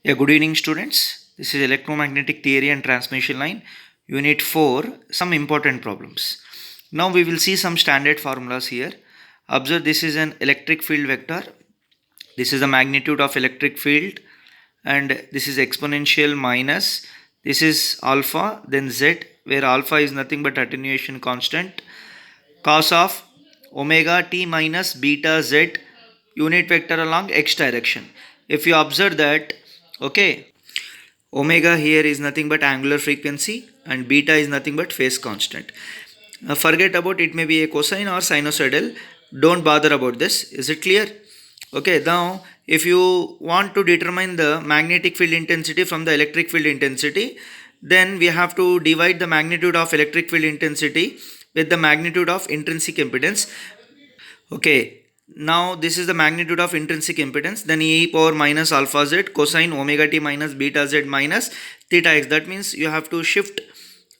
Yeah, good evening, students. This is electromagnetic theory and transmission line, unit 4, some important problems. Now we will see some standard formulas here. Observe, this is an electric field vector. This is the magnitude of electric field, and this is exponential minus. This is alpha, then z, where alpha is nothing but attenuation constant, cos of omega t minus beta z, unit vector along x direction. If you observe that, okay, omega here is nothing but angular frequency and beta is nothing but phase constant. Forget about it, may be a cosine or sinusoidal. Don't bother about this. Is it clear? Okay, now if you want to determine the magnetic field intensity from the electric field intensity, then we have to divide the magnitude of electric field intensity with the magnitude of intrinsic impedance. Okay, now this is the magnitude of intrinsic impedance, then e power minus alpha z cosine omega t minus beta z minus theta x. That means you have to shift,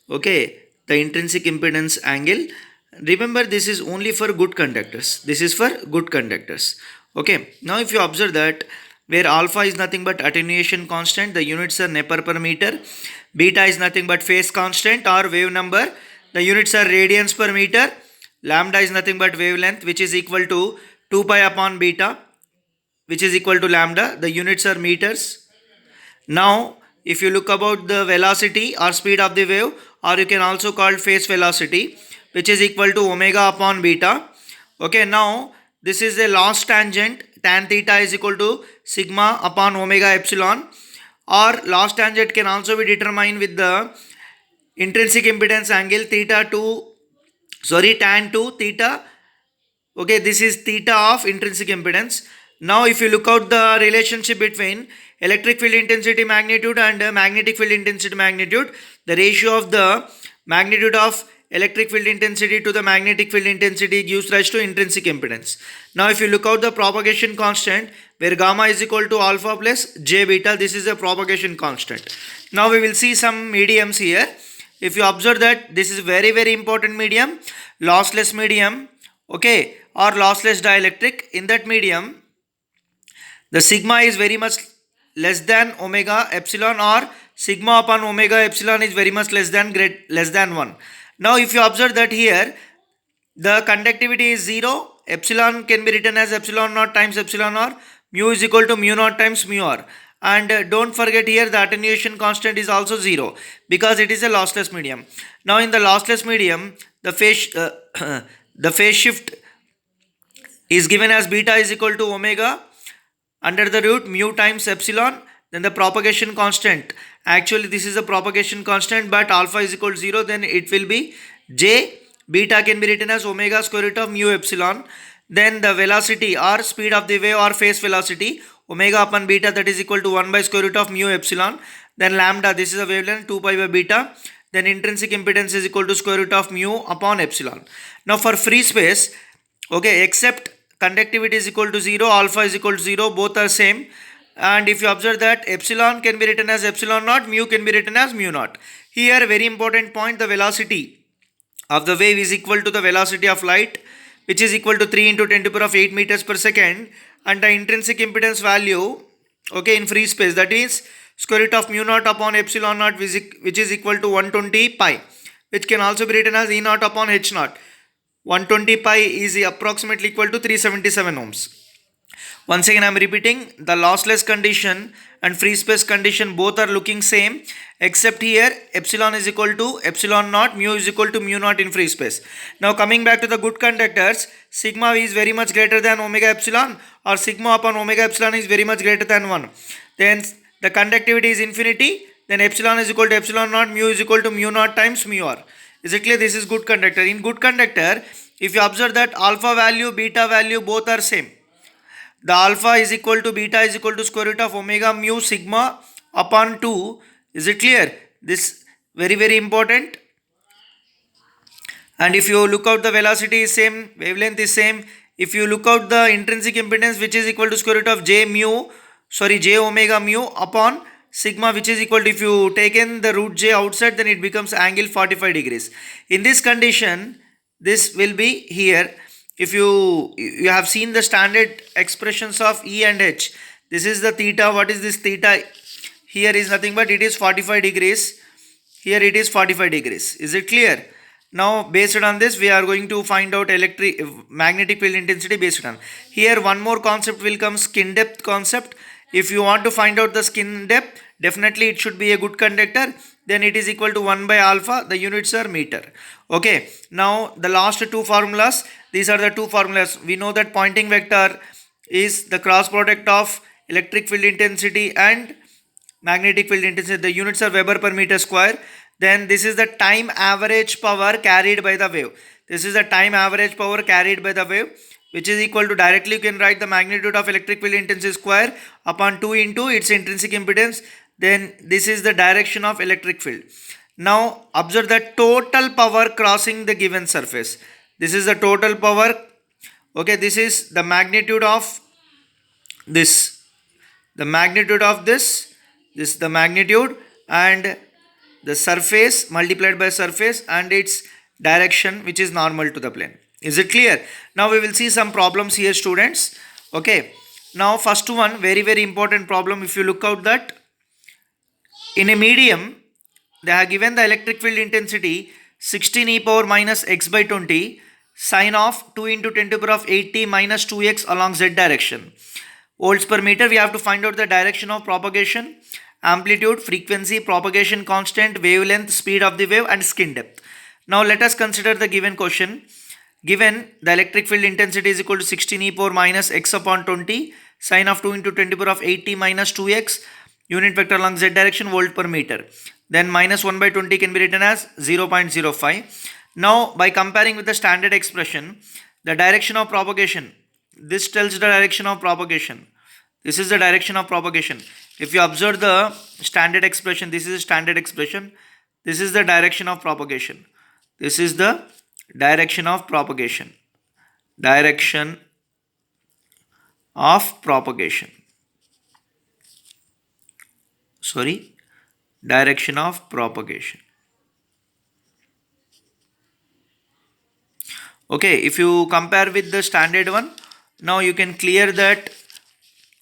okay, the intrinsic impedance angle. Remember, this is only for good conductors. This is for good conductors. Okay, now if you observe that where alpha is nothing but attenuation constant, the units are Nepper per meter, beta is nothing but phase constant or wave number, the units are radians per meter, lambda is nothing but wavelength, which is equal to 2 pi upon beta, which is equal to lambda, the units are meters. Now if you look about the velocity or speed of the wave, or you can also call phase velocity, which is equal to omega upon beta. Okay, now this is a loss tangent, tan theta is equal to sigma upon omega epsilon, or loss tangent can also be determined with the intrinsic impedance angle tan 2 theta. Okay, this is theta of intrinsic impedance. Now if you look out the relationship between electric field intensity magnitude and magnetic field intensity magnitude, the ratio of the magnitude of electric field intensity to the magnetic field intensity gives rise to intrinsic impedance. Now if you look out the propagation constant, where gamma is equal to alpha plus j beta, this is a propagation constant. Now we will see some mediums here. If you observe that this is very important medium, lossless medium, okay, or lossless dielectric. In that medium, the sigma is very much less than omega epsilon, or sigma upon omega epsilon is very much less than 1. Now if you observe that here the conductivity is 0, epsilon can be written as epsilon naught times epsilon r, mu is equal to mu naught times mu r, and don't forget here the attenuation constant is also 0 because it is a lossless medium. Now in the lossless medium, the phase the phase shift is given as beta is equal to omega under the root mu times epsilon. Then the propagation constant, actually this is a propagation constant, but alpha is equal to 0, then it will be j. Beta can be written as omega square root of mu epsilon. Then the velocity or speed of the wave or phase velocity, omega upon beta, that is equal to 1 by square root of mu epsilon. Then lambda, this is a wavelength, 2 pi by beta. Then intrinsic impedance is equal to square root of mu upon epsilon. Now for free space, okay, except conductivity is equal to 0, alpha is equal to 0, both are same. And if you observe that epsilon can be written as epsilon naught, mu can be written as mu naught. Here very important point, the velocity of the wave is equal to the velocity of light, which is equal to 3 into 10 to the power of 8 meters per second, and the intrinsic impedance value, okay, in free space, that is square root of mu naught upon epsilon naught, which is equal to 120 pi, which can also be written as E naught upon H naught. 120 pi is approximately equal to 377 ohms. Once again I am repeating, the lossless condition and free space condition both are looking same, except here epsilon is equal to epsilon naught, mu is equal to mu naught in free space. Now coming back to the good conductors, sigma is very much greater than omega epsilon, or sigma upon omega epsilon is very much greater than 1. Then the conductivity is infinity, then epsilon is equal to epsilon naught, mu is equal to mu naught times mu r. Is it clear? This is good conductor. In good conductor, if you observe that alpha value, beta value both are same. The alpha is equal to beta is equal to square root of omega mu sigma upon 2. Is it clear? This very important. And if you look out the velocity is same, wavelength is same. If you look out the intrinsic impedance, which is equal to square root of j omega mu upon sigma, which is equal to, if you take in the root j outside, then it becomes angle 45 degrees. In this condition, this will be here. If you have seen the standard expressions of E and H, this is the theta. What is this theta? here is nothing but it is 45 degrees. Here it is 45 degrees. Is it clear? Now based on this we are going to find out magnetic field intensity based on. Here one more concept will come, skin depth concept. If you want to find out the skin depth, definitely it should be a good conductor. Then it is equal to 1 by alpha. The units are meter. Okay. Now the last two formulas. These are the two formulas. We know that Poynting vector is the cross product of electric field intensity and magnetic field intensity. The units are Weber per meter square. Then this is the time average power carried by the wave. This is the time average power carried by the wave, which is equal to, directly you can write the magnitude of electric field intensity square upon 2 into its intrinsic impedance. Then this is the direction of electric field. Now observe the total power crossing the given surface. This is the total power. Okay, this is the magnitude of this. The magnitude of this is the magnitude, and the surface multiplied by surface and its direction, which is normal to the plane. Is it clear? Now we will see some problems here, students. Okay. Now first one, very important problem. If you look out that in a medium, they have given the electric field intensity 16 e power minus x by 20 sine of 2 into 10 to the power of 8t minus 2x along z direction. Volts per meter, we have to find out the direction of propagation, amplitude, frequency, propagation constant, wavelength, speed of the wave, and skin depth. Now let us consider the given question. Given the electric field intensity is equal to 16 e power minus x upon 20 sine of 2 into 10 to the power of 8t minus 2x, unit vector along z direction, volt per meter. Then minus 1 by 20 can be written as 0.05. Now by comparing with the standard expression, the direction of propagation, this tells the direction of propagation. This is the direction of propagation. If you observe the standard expression, this is the standard expression. This is the direction of propagation. This is the direction of propagation. Direction of propagation. Sorry. Direction of propagation. Okay. If you compare with the standard one, now you can clear that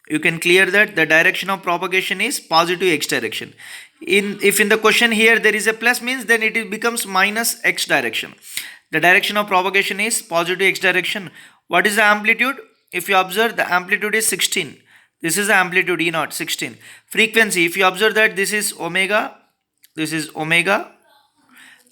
the direction of propagation is positive x direction. If in the question here there is a plus, means then it becomes minus x direction. The direction of propagation is positive x direction. What is the amplitude? If you observe, the amplitude is 16. This is the amplitude E naught, 16. Frequency, if you observe that this is omega,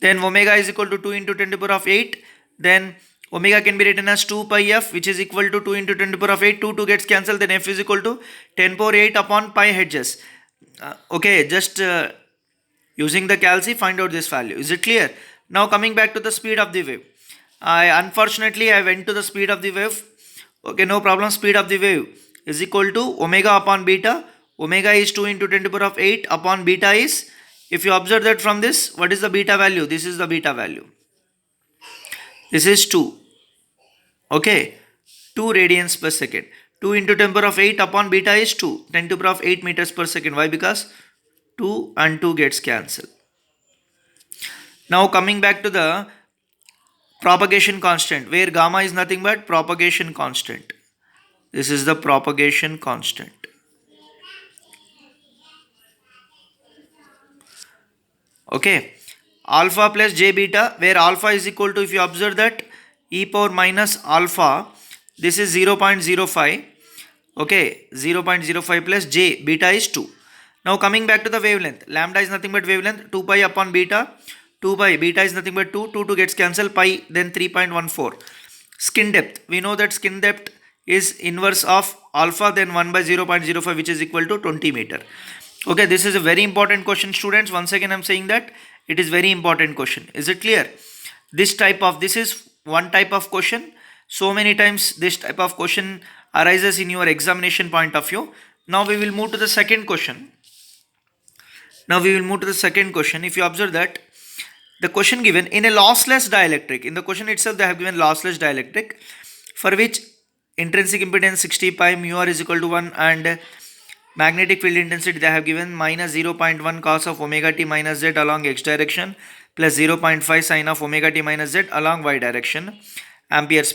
then omega is equal to 2 into 10 to the power of 8. Then omega can be written as 2 pi f, which is equal to 2 into 10 to the power of 8. 2 gets cancelled, then f is equal to 10 power 8 upon pi hertz. Okay, just using the calci, find out this value. Is it clear? Now coming back to the speed of the wave. Unfortunately I went to the speed of the wave. Okay, no problem. Speed of the wave is equal to omega upon beta. Omega is 2 into 10 to the power of 8 upon beta is, if you observe that from this, what is the beta value? This is the beta value. This is 2. Okay, 2 radians per second. 2 into 10 to the power of 8 upon beta is 2. 10 to the power of 8 meters per second. Why? Because 2 and 2 gets cancelled. Now coming back to the propagation constant, where gamma is nothing but propagation constant. This is the propagation constant. Okay. Alpha plus j beta, where alpha is equal to, if you observe that, e power minus alpha, this is 0.05. Okay, 0.05 plus j, beta is 2. Now coming back to the wavelength, lambda is nothing but wavelength, 2 pi upon beta, 2 pi, beta is nothing but 2, 2 gets cancelled, pi, then 3.14. Skin depth, we know that skin depth is inverse of alpha, then 1 by 0.05, which is equal to 20 meter. Okay, this is a very important question, students. Once again I am saying that it is very important question. Is it clear? This is one type of question. So many times this type of question arises in your examination point of view. Now we will move to the second question. If you observe that the question given in a lossless dielectric, in the question itself they have given lossless dielectric, for which intrinsic impedance 60 pi, mu r is equal to 1, and magnetic field intensity they have given minus 0.1 cos of omega t minus z along x direction plus 0.5 sine of omega t minus z along y direction, amperes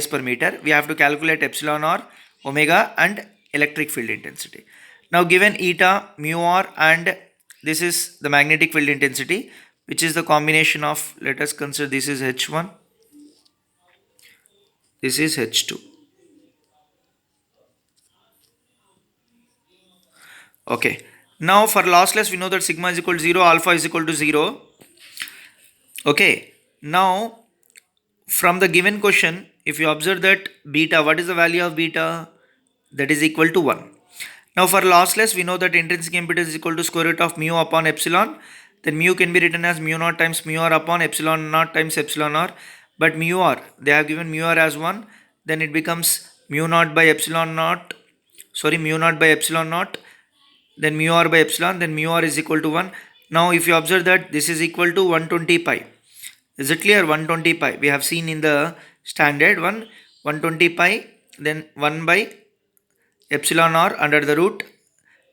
per meter. We have to calculate epsilon or omega and electric field intensity. Now given eta, mu r, and this is the magnetic field intensity, which is the combination of, let us consider this is H1, this is H2. Okay. Now for lossless, we know that sigma is equal to 0, alpha is equal to 0. Okay. Now from the given question, if you observe that beta, what is the value of beta? That is equal to 1. Now for lossless, we know that intrinsic impedance is equal to square root of mu upon epsilon. Then mu can be written as mu naught times mu r upon epsilon naught times epsilon r. But mu r, they have given mu r as 1. Then it becomes mu naught by epsilon naught. Mu naught by epsilon naught. Then mu r by epsilon. Then mu r is equal to 1. Now if you observe that this is equal to 120 pi. Is it clear? 120 pi. We have seen in the standard one, 120 pi. Then 1 by epsilon r under the root.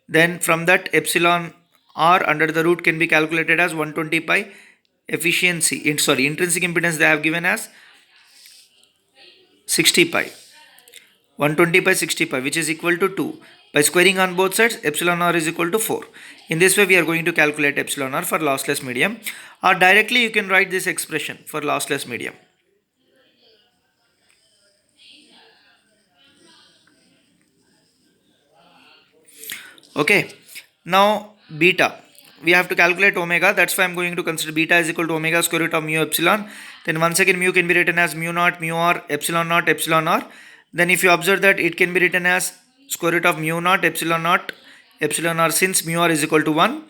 Then from that epsilon r under the root can be calculated as 120 pi efficiency. Intrinsic impedance they have given as 60 pi. 120 by 60 pi, which is equal to 2. By squaring on both sides, epsilon r is equal to 4. In this way, we are going to calculate epsilon r for lossless medium, or directly you can write this expression for lossless medium. Okay. Now beta, we have to calculate omega. That's why I'm going to consider beta is equal to omega square root of mu epsilon. Then once again mu can be written as mu naught mu r epsilon naught epsilon r. Then if you observe that it can be written as square root of mu naught epsilon r, since mu r is equal to 1.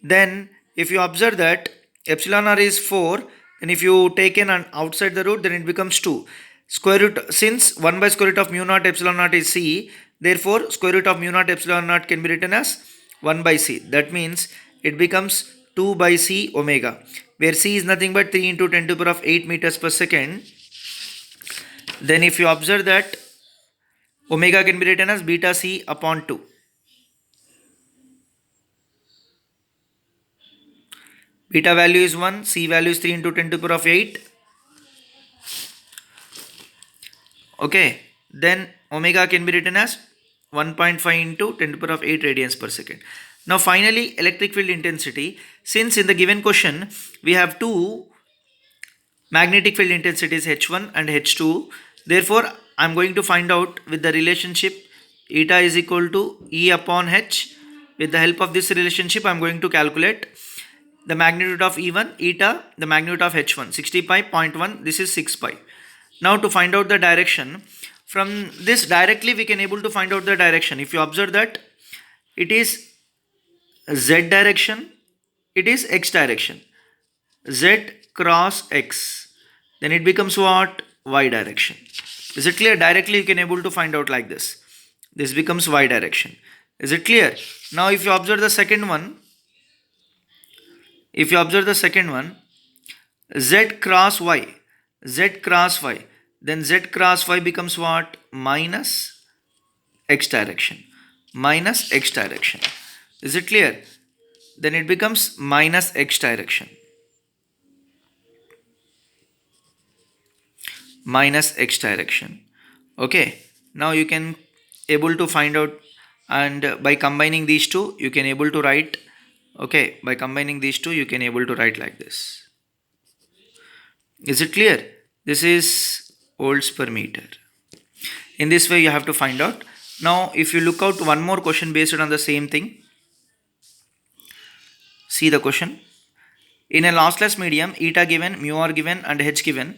Then if you observe that epsilon r is 4, then if you take in an outside the root, then it becomes 2. Square root, since 1 by square root of mu naught epsilon naught is c, therefore square root of mu naught epsilon naught can be written as 1 by c. That means it becomes 2 by c omega, where c is nothing but 3 into 10 to the power of 8 meters per second. Then if you observe that omega can be written as beta c upon 2. Beta value is 1, c value is 3 into 10 to the power of 8. Okay, then omega can be written as 1.5 into 10 to the power of 8 radians per second. Now finally, electric field intensity. Since in the given question we have two magnetic field intensities H1 and H2, therefore I am going to find out with the relationship eta is equal to E upon H. With the help of this relationship, I am going to calculate the magnitude of E1, eta, the magnitude of H1, 60 pi, 0.1, this is 6 pi. Now to find out the direction, from this directly we can able to find out the direction. If you observe that it is Z direction, it is X direction, Z cross X, then it becomes what? Y direction. Is it clear? Directly you can able to find out like this. This becomes Y direction. Is it clear? Now if you observe the second one, Z cross Y, then Z cross Y becomes what? Minus X direction. Is it clear? Then it becomes minus X direction. Okay. Now you can able to find out, and by combining these two you can able to write. Okay, by combining these two you can able to write like this. Is it clear? This is volts per meter. In this way you have to find out. Now if you look out one more question based on the same thing. See the question. In a lossless medium, eta given, mu r given and h given,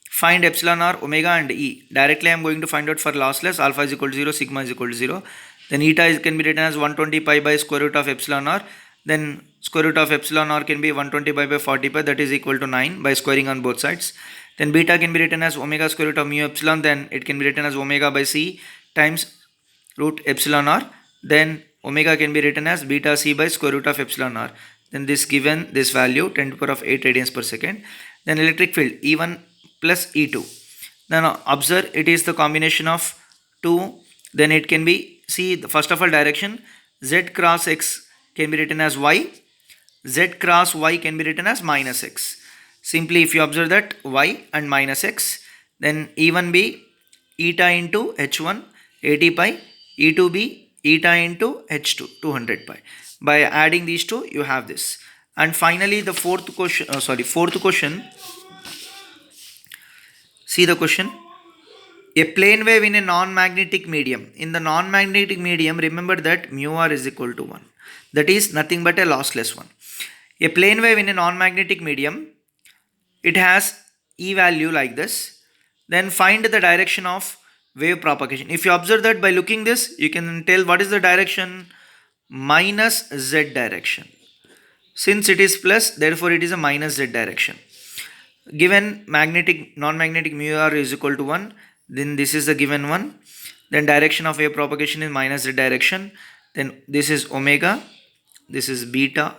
find epsilon r, omega and E. Directly I am going to find out for lossless, alpha is equal to 0, sigma is equal to 0. Then eta can be written as 120 pi by square root of epsilon r. Then square root of epsilon r can be 120 pi by 40 pi, that is equal to 9 by squaring on both sides. Then beta can be written as omega square root of mu epsilon, then it can be written as omega by c times root epsilon r. Then omega can be written as beta c by square root of epsilon r. Then this given this value 10 to the power of 8 radians per second. Then electric field E1 plus E2. Now observe it is the combination of 2. Then it can be, see first of all direction, Z cross X can be written as Y, Z cross Y can be written as minus X. Simply if you observe that Y and minus X, then E1 be eta into H1 80 pi, E2 be eta into h2, 200 pi. By adding these two, you have this. And finally, the fourth question. See the question. A plane wave in a non-magnetic medium. In the non-magnetic medium, remember that mu r is equal to 1. That is nothing but a lossless one. A plane wave in a non-magnetic medium, it has E value like this. Then find the direction of wave propagation. If you observe that by looking this, you can tell what is the direction, minus z direction. Since it is plus, therefore it is a minus z direction. Given non-magnetic mu r is equal to 1, then this is the given one. Then direction of wave propagation is minus z direction. Then this is omega, this is beta,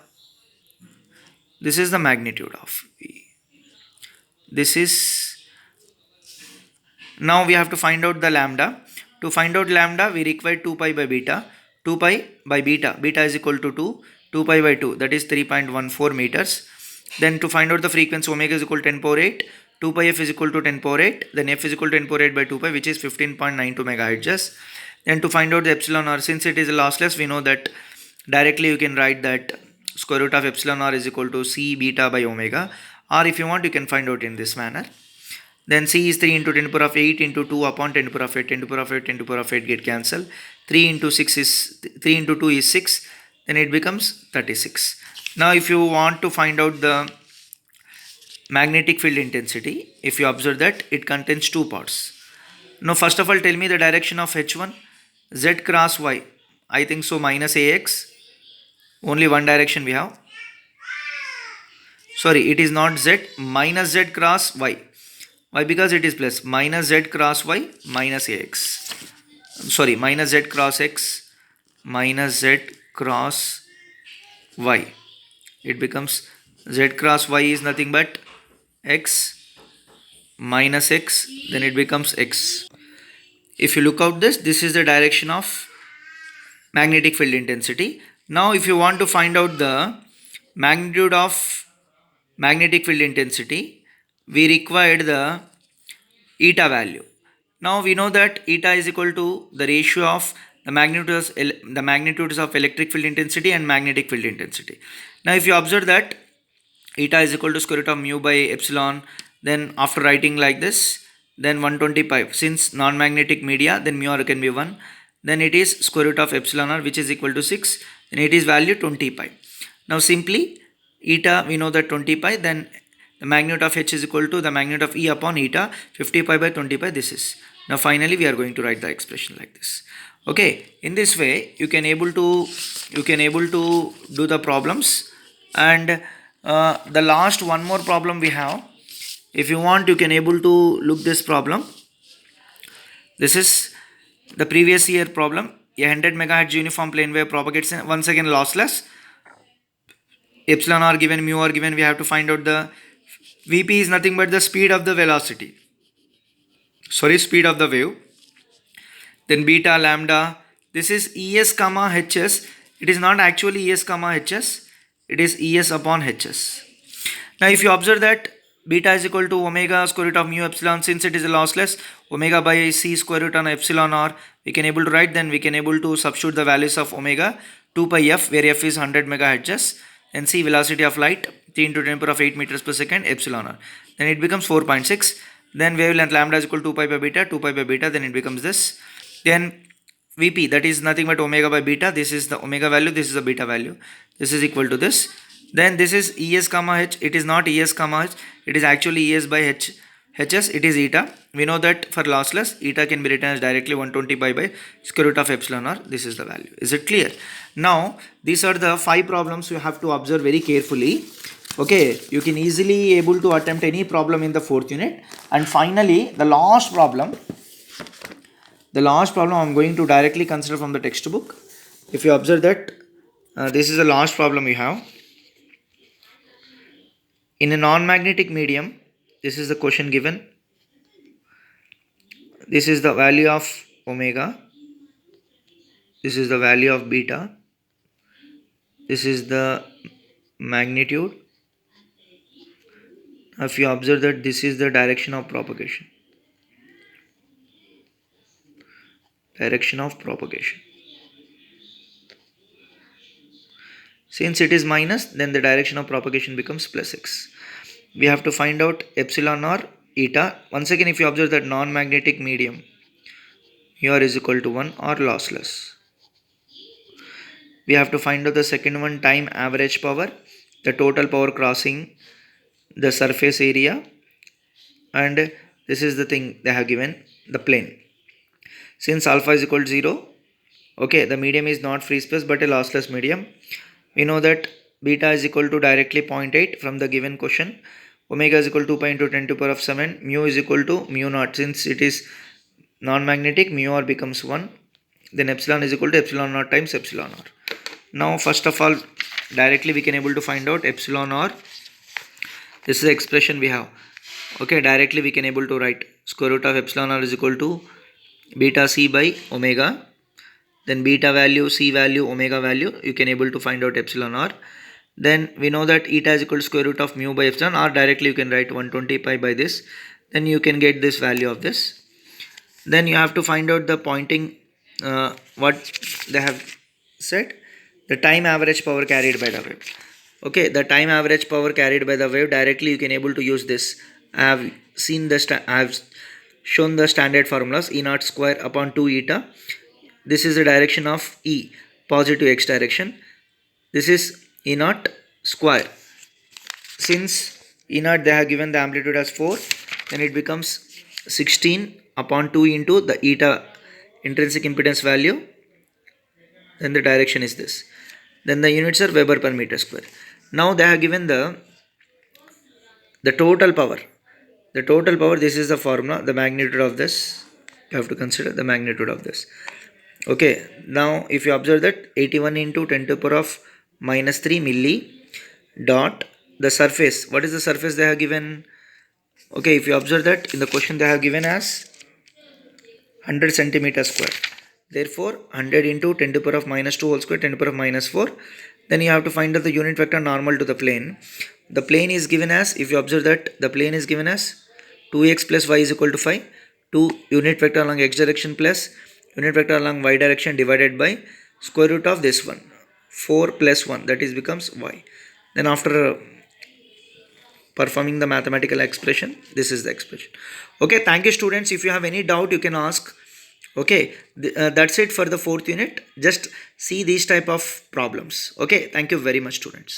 this is the magnitude of V. This is, now we have to find out the lambda. To find out lambda, we require 2 pi by beta. 2 pi by beta, beta is equal to 2. 2 pi by 2, that is 3.14 meters. Then to find out the frequency, omega is equal to 10 power 8. 2 pi f is equal to 10 power 8. Then f is equal to 10 power 8 by 2 pi, which is 15.92 megahertz. Then to find out the epsilon r, since it is lossless, we know that directly you can write that square root of epsilon r is equal to c beta by omega. Or if you want, you can find out in this manner. Then c is 3 into 10 power of 8 into 2 upon 10 power of 8. 10 power of 8, 10 power of 8 get cancelled. 3 into 6 is 3 into 2 is 6. Then it becomes 36. Now if you want to find out the magnetic field intensity, if you observe that it contains two parts. Now first of all, tell me the direction of h1. Z cross y, I think so, minus ax. Only one direction we have. Sorry, it is not z, minus z cross y. Why? Because it is plus. Minus z cross y minus ax. Sorry, minus z cross x minus z cross y. It becomes z cross y is nothing but x minus x, then it becomes x. If you look out this is the direction of magnetic field intensity. Now if you want to find out the magnitude of magnetic field intensity, we required the eta value. Now we know that eta is equal to the ratio of the magnitudes of electric field intensity and magnetic field intensity. Now if you observe that eta is equal to square root of mu by epsilon, then after writing like this, then 125, since non-magnetic media, then mu r can be 1, then it is square root of epsilon r, which is equal to 6, then it is value 20 pi. Now simply eta, we know that 20 pi, then the magnitude of h is equal to the magnitude of E upon eta, 50 pi by 20 pi, this is. Now finally we are going to write the expression like this. Okay, in this way you can able to do the problems. And the last one more problem we have. If you want, you can able to look this problem. This is the previous year problem. A 100 megahertz uniform plane wave propagates once again lossless. Epsilon r given, mu r given. We have to find out the Vp is nothing but the speed of the velocity. Sorry, speed of the wave. Then beta, lambda. This is Es comma Hs. It is not actually Es comma Hs. It is Es upon Hs. Now if you observe that beta is equal to omega square root of mu epsilon, since it is a lossless, omega by c square root on epsilon r, we can able to write, then we can able to substitute the values of omega, 2 pi f, where f is 100 megahertz, and c velocity of light 3 into 10 power of 8 meters per second epsilon r, then it becomes 4.6. Then wavelength lambda is equal to 2 pi by beta, then it becomes this. Then Vp, that is nothing but omega by beta, this is the omega value, this is the beta value, this is equal to this. Then this is Es comma h, it is not Es comma h, it is actually Es by h, Hs, it is eta. We know that for lossless, eta can be written as directly 120 pi by square root of epsilon r, this is the value. Is it clear? Now these are the 5 problems you have to observe very carefully. Okay, you can easily able to attempt any problem in the 4th unit. And finally the last problem I'm going to directly consider from the textbook. If you observe that this is the last problem we have. In a non-magnetic medium, this is the question given. This is the value of omega. This is the value of beta. This is the magnitude. If you observe that this is the direction of propagation. Direction of propagation. Since it is minus, then the direction of propagation becomes plus x. We have to find out epsilon or eta. Once again, if you observe that non-magnetic medium, here is equal to 1 or lossless. We have to find out the second one, time average power, the total power crossing the surface area, and this is the thing they have given, the plane. Since alpha is equal to 0, okay, the medium is not free space but a lossless medium. We know that beta is equal to directly 0.8 from the given question. Omega is equal to 2 pi into 10 to the power of 7. Mu is equal to mu naught. Since it is non-magnetic, mu r becomes 1. Then epsilon is equal to epsilon naught times epsilon r. Now first of all, directly we can able to find out epsilon r. This is the expression we have. Okay, directly we can able to write square root of epsilon r is equal to beta c by omega. Then beta value, c value, omega value, you can able to find out epsilon r. Then we know that eta is equal to square root of mu by epsilon r. Directly you can write 120 pi by this. Then you can get this value of this. Then you have to find out the pointing, what they have said, the time average power carried by the wave. Okay, the time average power carried by the wave, directly you can able to use this. I have seen the I have shown the standard formulas, E naught square upon 2 eta. This is the direction of E, positive x direction. This is E naught square. Since E naught they have given the amplitude as 4, then it becomes 16 upon 2 into the eta intrinsic impedance value. Then the direction is this. Then the units are Weber per meter square. Now they have given the total power. The total power, this is the formula, the magnitude of this. You have to consider the magnitude of this. Okay, now if you observe that 81 into 10 to the power of minus 3 milli dot the surface. What is the surface they have given? Okay, if you observe that in the question they have given as 100 centimeters square. Therefore, 100 into 10 to the power of minus 2 whole square, 10 to the power of minus 4. Then you have to find out the unit vector normal to the plane. The plane is given as, if you observe that the plane is given as 2x plus y is equal to 5. 2 unit vector along x direction plus unit vector along y direction divided by square root of this one. 4 plus 1, that is becomes y. Then after performing the mathematical expression, this is the expression. Okay, thank you students. If you have any doubt, you can ask. Okay, that's it for the 4th unit. Just see these type of problems. Okay, thank you very much students.